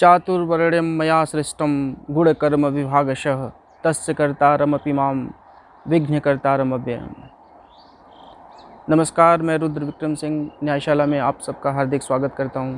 चातुर्वर्ण्यं मया सृष्टं गुणकर्म विभागशः तस्य कर्तारमपि मां विघ्नकर्तारमव्ययम्। नमस्कार, मैं रुद्र विक्रम सिंह न्यायशाला में आप सबका हार्दिक स्वागत करता हूं।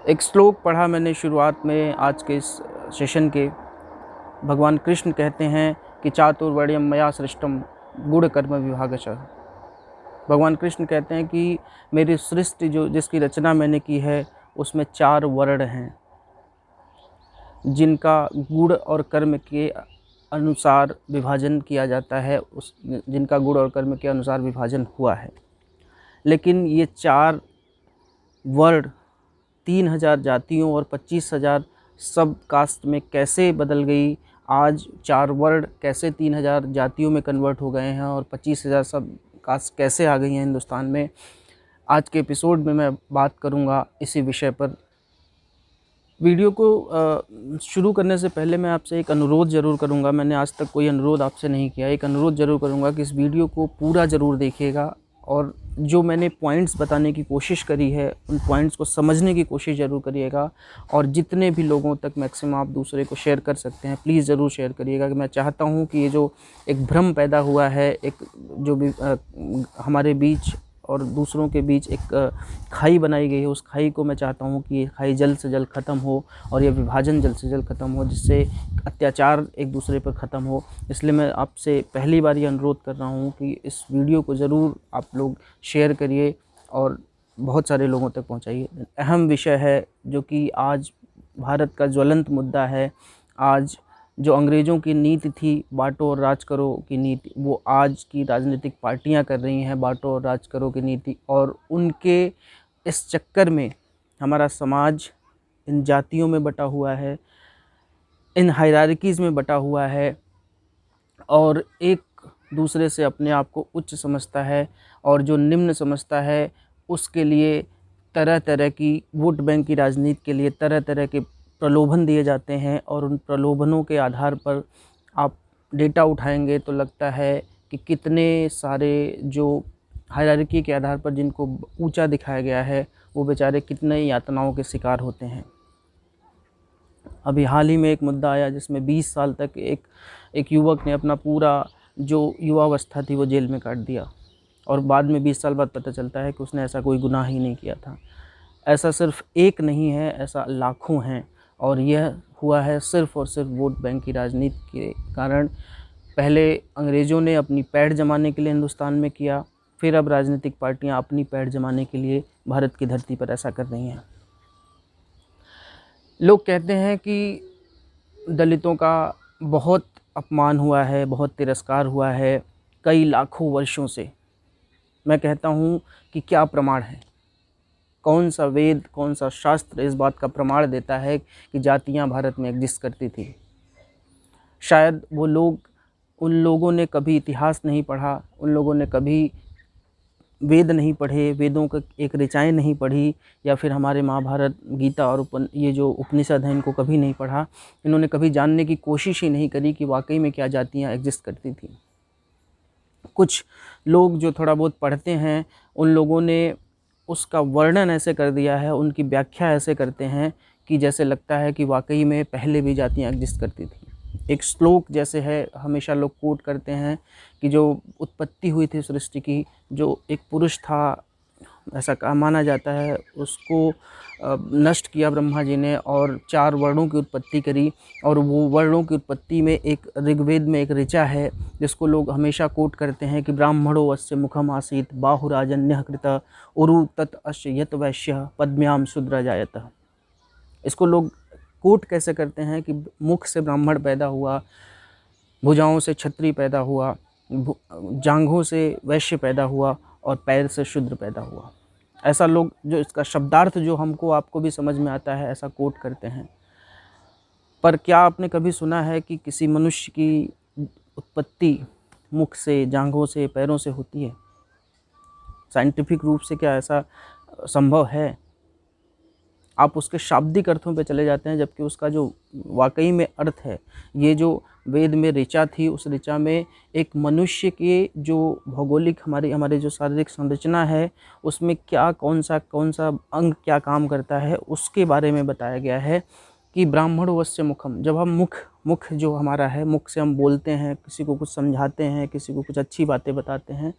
एक श्लोक पढ़ा मैंने शुरुआत में आज के इस सेशन के। भगवान कृष्ण कहते हैं कि चातुर्वर्ण्यं मया सृष्टं गुणकर्म विभागशः। भगवान कृष्ण कहते हैं कि मेरी सृष्टि जिसकी रचना मैंने की है उसमें 4 वर्ण हैं जिनका गुण और कर्म के अनुसार विभाजन किया जाता है, जिनका गुण और कर्म के अनुसार विभाजन हुआ है। लेकिन ये 4 वर्ण 3000 जातियों और 25,000 सब कास्ट में कैसे बदल गई? आज 4 वर्ण कैसे 3000 जातियों में कन्वर्ट हो गए हैं और 25,000 सब कास्ट कैसे आ गई हैं हिंदुस्तान में? आज के एपिसोड में मैं बात करूंगा इसी विषय पर। वीडियो को शुरू करने से पहले मैं आपसे एक अनुरोध ज़रूर करूंगा। मैंने आज तक कोई अनुरोध आपसे नहीं किया। एक अनुरोध ज़रूर करूंगा कि इस वीडियो को पूरा ज़रूर देखिएगा और जो मैंने पॉइंट्स बताने की कोशिश करी है उन पॉइंट्स को समझने की कोशिश ज़रूर करिएगा। और जितने भी लोगों तक मैक्सिमम आप दूसरे को शेयर कर सकते हैं प्लीज़ ज़रूर शेयर करिएगा। कि मैं चाहता हूँ कि ये जो एक भ्रम पैदा हुआ है, एक जो भी हमारे बीच और दूसरों के बीच एक खाई बनाई गई है, उस खाई को मैं चाहता हूँ कि ये खाई जल्द से जल्द ख़त्म हो और ये विभाजन जल्द से जल्द ख़त्म हो, जिससे अत्याचार एक दूसरे पर ख़त्म हो। इसलिए मैं आपसे पहली बार ये अनुरोध कर रहा हूँ कि इस वीडियो को ज़रूर आप लोग शेयर करिए और बहुत सारे लोगों तक पहुँचाइए। अहम विषय है जो कि आज भारत का ज्वलंत मुद्दा है। आज जो अंग्रेज़ों की नीति थी बांटो और राज करो की नीति, वो आज की राजनीतिक पार्टियां कर रही हैं बांटो और राज करो की नीति। और उनके इस चक्कर में हमारा समाज इन जातियों में बटा हुआ है, इन हायरार्कीज़ में बटा हुआ है और एक दूसरे से अपने आप को उच्च समझता है और जो निम्न समझता है उसके लिए तरह तरह की वोट बैंक की राजनीति के लिए तरह तरह के प्रलोभन दिए जाते हैं। और उन प्रलोभनों के आधार पर आप डेटा उठाएंगे तो लगता है कि कितने सारे जो हायरार्की के आधार पर जिनको ऊंचा दिखाया गया है वो बेचारे कितने यातनाओं के शिकार होते हैं। अभी हाल ही में एक मुद्दा आया जिसमें 20 साल तक एक युवक ने अपना पूरा जो युवावस्था थी वो जेल में काट दिया और बाद में 20 साल बाद पता चलता है कि उसने ऐसा कोई गुनाह ही नहीं किया था। ऐसा सिर्फ एक नहीं है, ऐसा लाखों हैं और यह हुआ है सिर्फ़ और सिर्फ वोट बैंक की राजनीति के कारण। पहले अंग्रेज़ों ने अपनी पैठ जमाने के लिए हिंदुस्तान में किया, फिर अब राजनीतिक पार्टियां अपनी पैठ जमाने के लिए भारत की धरती पर ऐसा कर रही हैं। लोग कहते हैं कि दलितों का बहुत अपमान हुआ है, बहुत तिरस्कार हुआ है कई लाखों वर्षों से। मैं कहता हूँ कि क्या प्रमाण है? कौन सा वेद, कौन सा शास्त्र इस बात का प्रमाण देता है कि जातियां भारत में एग्जिस्ट करती थी? शायद वो लोग, उन लोगों ने कभी इतिहास नहीं पढ़ा, उन लोगों ने कभी वेद नहीं पढ़े, वेदों का एक ऋचाएँ नहीं पढ़ी, या फिर हमारे महाभारत, गीता और ये जो उपनिषद हैं इनको कभी नहीं पढ़ा। इन्होंने कभी जानने की कोशिश ही नहीं करी कि वाकई में क्या जातियाँ एग्जिस्ट करती थी। कुछ लोग जो थोड़ा बहुत पढ़ते हैं उन लोगों ने उसका वर्णन ऐसे कर दिया है, उनकी व्याख्या ऐसे करते हैं कि जैसे लगता है कि वाकई में पहले भी जातियाँ एग्जिस्ट करती थी। एक श्लोक जैसे है, हमेशा लोग कोट करते हैं कि जो उत्पत्ति हुई थी सृष्टि की, जो एक पुरुष था ऐसा माना जाता है, उसको नष्ट किया ब्रह्मा जी ने और 4 वर्णों की उत्पत्ति करी। और वो वर्णों की उत्पत्ति में एक ऋग्वेद में एक ऋचा है जिसको लोग हमेशा कोट करते हैं कि ब्राह्मणो अस्य मुखम आसीत बाहुराजन्यः कृत उरु तत् अस्य यत वैश्य पद्म्याम शूद्र जायत। इसको लोग कोट कैसे करते हैं कि मुख से ब्राह्मण पैदा हुआ, भुजाओं से क्षत्रिय पैदा हुआ, जांघों से वैश्य पैदा हुआ और पैर से शूद्र पैदा हुआ। ऐसा लोग, जो इसका शब्दार्थ जो हमको आपको भी समझ में आता है, ऐसा कोट करते हैं। पर क्या आपने कभी सुना है कि किसी मनुष्य की उत्पत्ति मुख से, जांघों से, पैरों से होती है? साइंटिफिक रूप से क्या ऐसा संभव है? आप उसके शाब्दिक अर्थों पे चले जाते हैं, जबकि उसका जो वाकई में अर्थ है, ये जो वेद में ऋचा थी, उस ऋचा में एक मनुष्य के जो भौगोलिक हमारे जो शारीरिक संरचना है, उसमें क्या कौन सा अंग क्या काम करता है, उसके बारे में बताया गया है कि ब्राह्मण वस्य मुखम। जब हम मुख जो हमारा है, मुख से हम बोलते हैं, किसी को कुछ समझाते हैं, किसी को कुछ अच्छी बातें बताते हैं,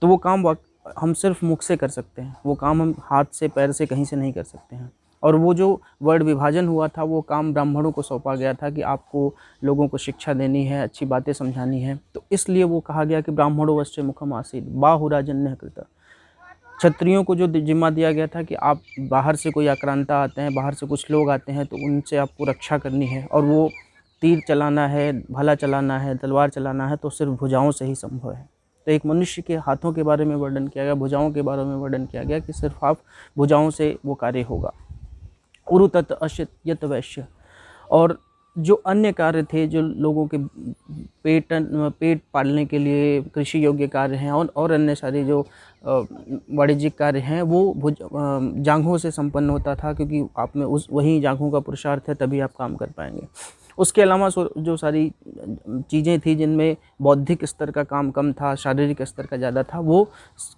तो वो काम हम सिर्फ मुख से कर सकते हैं, वो काम हम हाथ से पैर से कहीं से नहीं कर सकते हैं। और वो जो वर्ण विभाजन हुआ था, वो काम ब्राह्मणों को सौंपा गया था कि आपको लोगों को शिक्षा देनी है, अच्छी बातें समझानी है। तो इसलिए वो कहा गया कि ब्राह्मणों वश्य मुखम आसीत् बाहुराजन्य कृत। क्षत्रियों को जो जिम्मा दिया गया था कि आप बाहर से कोई आक्रांता आते हैं, बाहर से कुछ लोग आते हैं, तो उनसे आपको रक्षा करनी है, और वो तीर चलाना है, भाला चलाना है, तलवार चलाना है, तो सिर्फ भुजाओं से ही संभव है। तो एक मनुष्य के हाथों के बारे में वर्णन किया गया, भुजाओं के बारे में वर्णन किया गया कि सिर्फ आप भुजाओं से वो कार्य होगा। उरु तत् अश्यत यत वैश्य। और जो अन्य कार्य थे, जो लोगों के पेट पालने के लिए कृषि योग्य कार्य हैं, और अन्य सारे जो वाणिज्यिक कार्य हैं, वो जांघों से संपन्न होता था, क्योंकि आप में वही जांघों का पुरुषार्थ है, तभी आप काम कर पाएंगे। उसके अलावा जो सारी चीज़ें थी जिनमें बौद्धिक स्तर का काम कम था, शारीरिक स्तर का ज़्यादा था, वो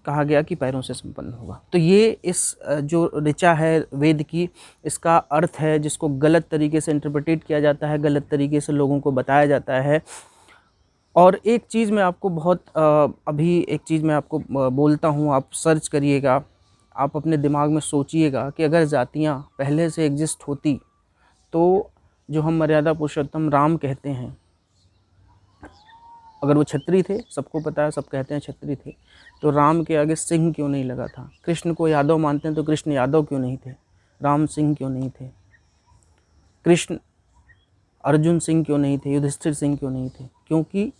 कहा गया कि पैरों से संपन्न होगा। तो ये इस जो ऋचा है वेद की, इसका अर्थ है जिसको गलत तरीके से इंटरप्रेटेट किया जाता है, गलत तरीके से लोगों को बताया जाता है। और एक चीज़ मैं आपको बोलता हूँ, आप सर्च करिएगा, आप अपने दिमाग में सोचिएगा कि अगर जातियाँ पहले से एग्जिस्ट होती, तो जो हम मर्यादा पुरुषोत्तम राम कहते हैं, अगर वो क्षत्रिय थे, सबको पता है, सब कहते हैं क्षत्रिय थे, तो राम के आगे सिंह क्यों नहीं लगा था? कृष्ण को यादव मानते हैं, तो कृष्ण यादव क्यों नहीं थे? राम सिंह क्यों नहीं थे? कृष्ण अर्जुन सिंह क्यों नहीं थे? युधिष्ठिर सिंह क्यों नहीं थे? क्योंकि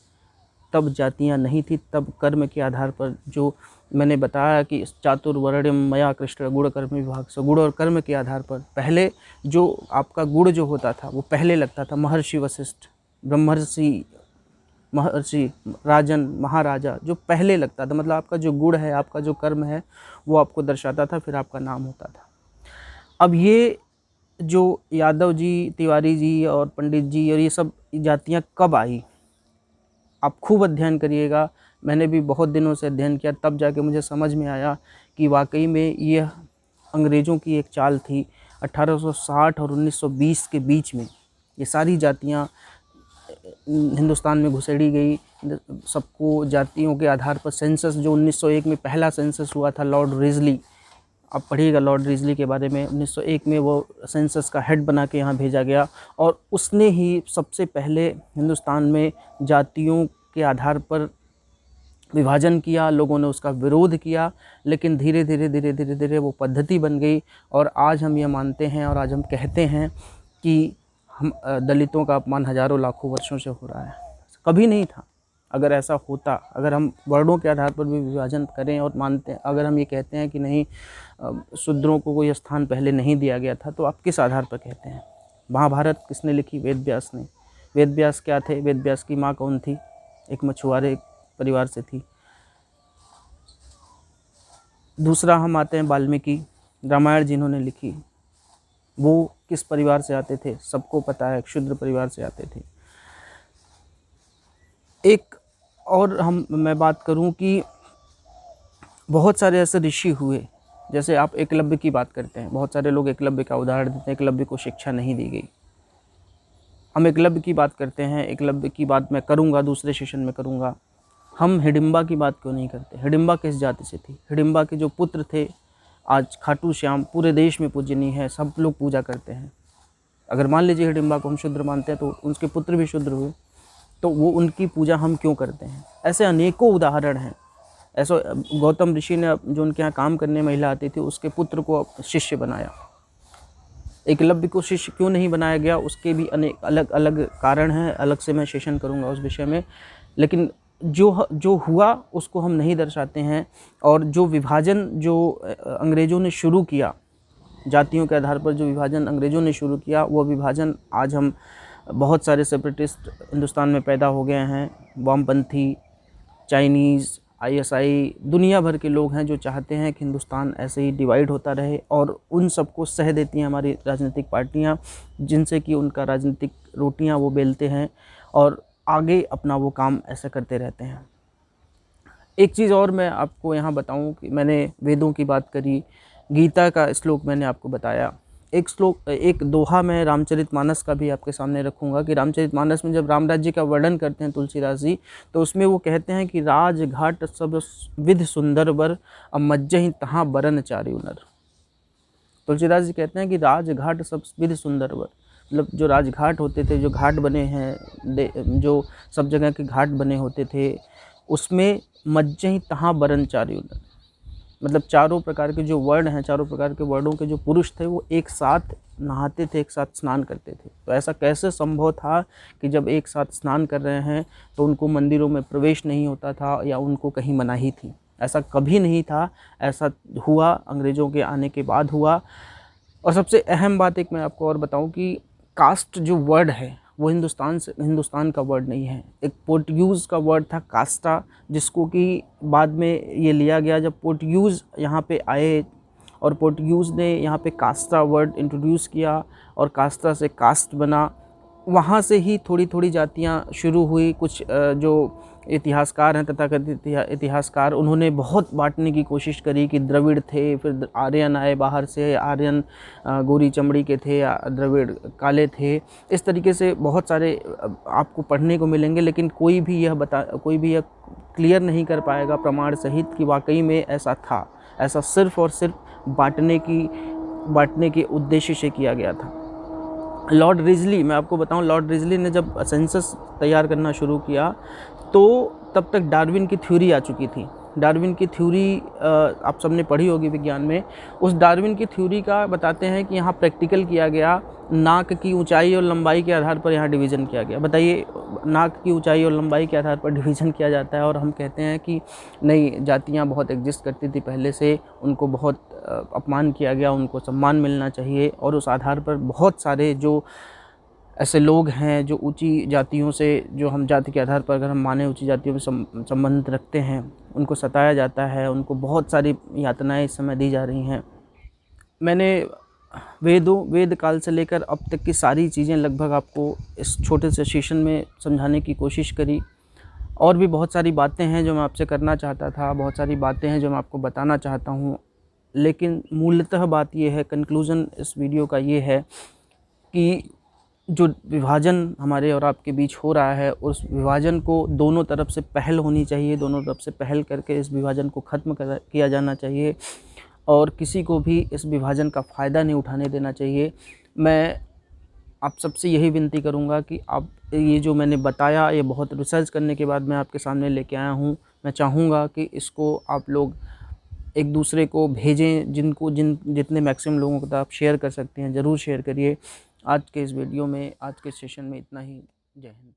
तब जातियां नहीं थी, तब कर्म के आधार पर, जो मैंने बताया कि चातुर्वर्ण्यम मया कृष्ण गुण कर्म विभाग से, गुण और कर्म के आधार पर पहले जो आपका गुण जो होता था, वो पहले लगता था। महर्षि वशिष्ठ, ब्रह्मर्षि, महर्षि, राजन, महाराजा, जो पहले लगता था, मतलब आपका जो गुण है, आपका जो कर्म है, वो आपको दर्शाता था, फिर आपका नाम होता था। अब ये जो यादव जी, तिवारी जी और पंडित जी और ये सब जातियाँ कब आई, आप खूब अध्ययन करिएगा। मैंने भी बहुत दिनों से अध्ययन किया, तब जाके मुझे समझ में आया कि वाकई में ये अंग्रेज़ों की एक चाल थी। 1860 और 1920 के बीच में ये सारी जातियाँ हिंदुस्तान में घुसेड़ी गई। सबको जातियों के आधार पर सेंसस, जो 1901 में पहला सेंसस हुआ था, लॉर्ड रिजली, आप पढ़िएगा लॉर्ड रिजली के बारे में। 1901 में वो सेंसस का हेड बना के यहाँ भेजा गया, और उसने ही सबसे पहले हिंदुस्तान में जातियों के आधार पर विभाजन किया। लोगों ने उसका विरोध किया, लेकिन धीरे धीरे वो पद्धति बन गई, और आज हम ये मानते हैं और आज हम कहते हैं कि हम दलितों का अपमान हज़ारों लाखों वर्षों से हो रहा है। कभी नहीं था। अगर ऐसा होता, अगर हम वर्णों के आधार पर भी विभाजन करें और मानते हैं, अगर हम ये कहते हैं कि नहीं शूद्रों को कोई स्थान पहले नहीं दिया गया था, तो आप किस आधार पर कहते हैं? महाभारत किसने लिखी? वेद व्यास ने। वेद व्यास क्या थे? वेद व्यास की माँ कौन थी? एक मछुआरे परिवार से थी। दूसरा हम आते हैं वाल्मीकि, रामायण जिन्होंने लिखी, वो किस परिवार से आते थे? सबको पता है, शूद्र परिवार से आते थे। एक और मैं बात करूं कि बहुत सारे ऐसे ऋषि हुए, जैसे आप एकलव्य की बात करते हैं, बहुत सारे लोग एकलव्य का उदाहरण देते हैं, एकलव्य को शिक्षा नहीं दी गई। हम एकलव्य की बात करते हैं, एकलव्य की बात मैं करूंगा, दूसरे सेशन में करूंगा। हम हिडिंबा की बात क्यों नहीं करते? हिडिंबा किस जाति से थी? हिडिंबा के जो पुत्र थे, आज खाटू श्याम पूरे देश में पूजनीय है, सब लोग पूजा करते हैं। अगर मान लीजिए हिडिंबा को हम शूद्र मानते हैं, तो उनके पुत्र भी शूद्र हुए, तो वो उनकी पूजा हम क्यों करते हैं? ऐसे अनेकों उदाहरण हैं। ऐसा गौतम ऋषि ने, जो उनके यहाँ काम करने महिला आती थी, उसके पुत्र को शिष्य बनाया। एकलव्य को शिष्य क्यों नहीं बनाया गया? उसके भी अनेक अलग अलग कारण हैं, अलग से मैं सेशन करूँगा उस विषय में। लेकिन जो हुआ उसको हम नहीं दर्शाते हैं। और जो विभाजन जो अंग्रेज़ों ने शुरू किया, जातियों के आधार पर जो विभाजन अंग्रेज़ों ने शुरू किया, वो विभाजन आज हम बहुत सारे सेपरेटिस्ट हिंदुस्तान में पैदा हो गए हैं। वामपंथी, चाइनीज़, ISI, दुनिया भर के लोग हैं जो चाहते हैं कि हिंदुस्तान ऐसे ही डिवाइड होता रहे, और उन सबको सह देती हैं हमारी राजनीतिक पार्टियां, जिनसे कि उनका राजनीतिक रोटियां वो बेलते हैं और आगे अपना वो काम ऐसा करते रहते हैं। एक चीज़ और मैं आपको यहाँ बताऊँ कि मैंने वेदों की बात करी, गीता का श्लोक मैंने आपको बताया। एक दोहा मैं रामचरितमानस का भी आपके सामने रखूँगा कि रामचरितमानस में जब राम राज्य का वर्णन करते हैं तुलसीदास जी, तो उसमें वो कहते हैं कि राजघाट सब विध सुंदर बर, अब मज्जहि तहाँ बरन चारिउ नर। तुलसीदास जी कहते हैं कि राजघाट सब विध सुंदर बर, मतलब जो राजघाट होते थे, जो घाट बने हैं, जो सब जगह के घाट बने होते थे, उसमें मज्जहि तहाँ बरन चारिउ नर, मतलब चारों प्रकार के जो वर्ण हैं, चारों प्रकार के वर्णों के जो पुरुष थे वो एक साथ नहाते थे, एक साथ स्नान करते थे। तो ऐसा कैसे संभव था कि जब एक साथ स्नान कर रहे हैं तो उनको मंदिरों में प्रवेश नहीं होता था या उनको कहीं मनाही थी? ऐसा कभी नहीं था, ऐसा हुआ अंग्रेज़ों के आने के बाद हुआ। और सबसे अहम बात एक मैं आपको और बताऊं कि कास्ट जो वर्ड है वो हिंदुस्तान का वर्ड नहीं है। एक पोर्टुगीज़ का वर्ड था कास्टा, जिसको कि बाद में ये लिया गया जब पोर्टुगीज़ यहाँ पे आए और पोर्टुगीज़ ने यहाँ पे कास्टा वर्ड इंट्रोड्यूस किया और कास्टा से कास्ट बना। वहाँ से ही थोड़ी थोड़ी जातियाँ शुरू हुई। कुछ जो इतिहासकार हैं, तथाकथित इतिहासकार, उन्होंने बहुत बांटने की कोशिश करी कि द्रविड़ थे, फिर आर्यन आए बाहर से, आर्यन गोरी चमड़ी के थे, द्रविड़ काले थे। इस तरीके से बहुत सारे आपको पढ़ने को मिलेंगे, लेकिन कोई भी यह क्लियर नहीं कर पाएगा प्रमाण सहित कि वाकई में ऐसा था। ऐसा सिर्फ़ और सिर्फ बांटने के उद्देश्य से किया गया था। लॉर्ड रिजली, मैं आपको बताऊं, लॉर्ड रिजली ने जब सेंसस तैयार करना शुरू किया तो तब तक डार्विन की थ्योरी आ चुकी थी। डार्विन की थ्योरी आप सबने पढ़ी होगी विज्ञान में। उस डार्विन की थ्योरी का बताते हैं कि यहाँ प्रैक्टिकल किया गया, नाक की ऊंचाई और लंबाई के आधार पर यहाँ डिवीज़न किया गया। बताइए, नाक की ऊंचाई और लंबाई के आधार पर डिवीज़न किया जाता है और हम कहते हैं कि नहीं, जातियाँ बहुत एग्जिस्ट करती थी पहले से, उनको बहुत अपमान किया गया, उनको सम्मान मिलना चाहिए। और उस आधार पर बहुत सारे जो ऐसे लोग हैं जो ऊंची जातियों से, जो हम जाति के आधार पर अगर हम माने ऊंची जातियों में संबंध रखते हैं, उनको सताया जाता है, उनको बहुत सारी यातनाएं इस समय दी जा रही हैं। मैंने वेद काल से लेकर अब तक की सारी चीज़ें लगभग आपको इस छोटे से सेशन में समझाने की कोशिश करी। और भी बहुत सारी बातें हैं जो मैं आपसे करना चाहता था, बहुत सारी बातें हैं जो मैं आपको बताना चाहता हूँ, लेकिन मूलतः बात ये है, कंक्लूज़न इस वीडियो का ये है कि जो विभाजन हमारे और आपके बीच हो रहा है, उस विभाजन को दोनों तरफ से पहल होनी चाहिए। दोनों तरफ से पहल करके इस विभाजन को ख़त्म किया जाना चाहिए और किसी को भी इस विभाजन का फ़ायदा नहीं उठाने देना चाहिए। मैं आप सबसे यही विनती करूंगा कि आप ये जो मैंने बताया, ये बहुत रिसर्च करने के बाद मैं आपके सामने लेके आया हूँ। मैं चाहूँगा कि इसको आप लोग एक दूसरे को भेजें, जितने मैक्सिमम लोगों को आप शेयर कर सकते हैं ज़रूर शेयर करिए। आज के इस वीडियो में, आज के सेशन में इतना ही। जय हिंद।